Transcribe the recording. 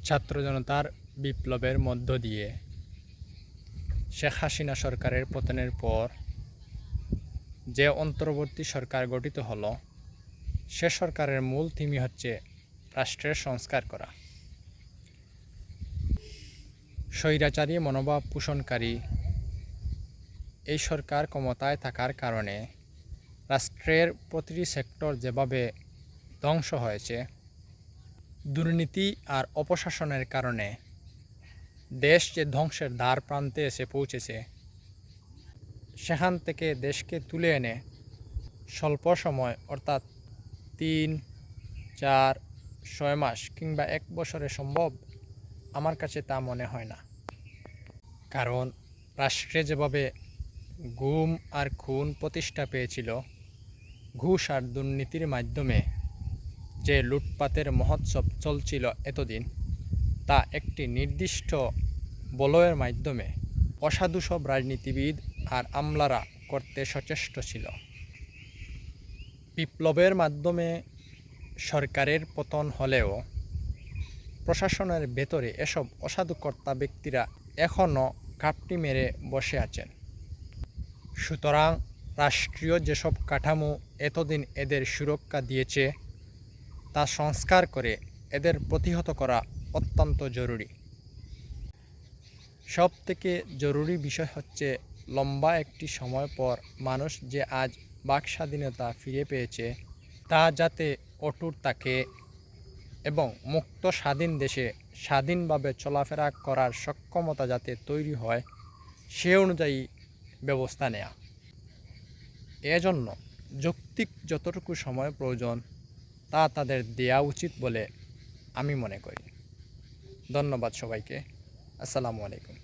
ছাত্র জনতার বিপ্লবের মধ্য দিয়ে শেখ হাসিনা সরকারের পতনের পর যে অন্তর্বর্তী সরকার গঠিত হলো, সে সরকারের মূল থিমই হচ্ছে রাষ্ট্রের সংস্কার করা। স্বৈরাচারী মনোভাব পোষণকারী এই সরকার ক্ষমতায় থাকার কারণে রাষ্ট্রের প্রতিটি সেক্টর যেভাবে ধ্বংস হয়েছে, দুর্নীতি আর অপশাসনের কারণে দেশ যে ধ্বংসের দ্বার প্রান্তে এসে পৌঁছেছে, সেখান থেকে দেশকে তুলে এনে স্বল্প সময় অর্থাৎ 3, 4, 6 মাস কিংবা 1 বছরে সম্ভব আমার কাছে তা মনে হয় না। কারণ রাষ্ট্রে যেভাবে গুম আর খুন প্রতিষ্ঠা পেয়েছিল, ঘুষ আর দুর্নীতির মাধ্যমে যে লুটপাতের মহোৎসব চলছিল এতদিন, তা একটি নির্দিষ্ট বলয়ের মাধ্যমে অসাধু সব রাজনীতিবিদ আর আমলারা করতে সচেষ্ট ছিল। বিপ্লবের মাধ্যমে সরকারের পতন হলেও প্রশাসনের ভেতরে এসব অসাধু কর্তা ব্যক্তিরা এখনও ঘাপটি মেরে বসে আছেন। সুতরাং রাষ্ট্রীয় যেসব কাঠামো এতদিন এদের সুরক্ষা দিয়েছে, তা সংস্কার করে এদের প্রতিহত করা অত্যন্ত জরুরি। সবথেকে জরুরি বিষয় হচ্ছে, লম্বা একটি সময় পর মানুষ যে আজ বাক স্বাধীনতা ফিরে পেয়েছে, তা যাতে অটুট থাকে এবং মুক্ত স্বাধীন দেশে স্বাধীনভাবে চলাফেরা করার সক্ষমতা যাতে তৈরি হয়, সে অনুযায়ী ব্যবস্থা নেওয়া। এজন্য যৌক্তিক যতটুকু সময় প্রয়োজন তা তাদের দেওয়া উচিত বলে আমি মনে করি। ধন্যবাদ সবাইকে। আসসালামু আলাইকুম।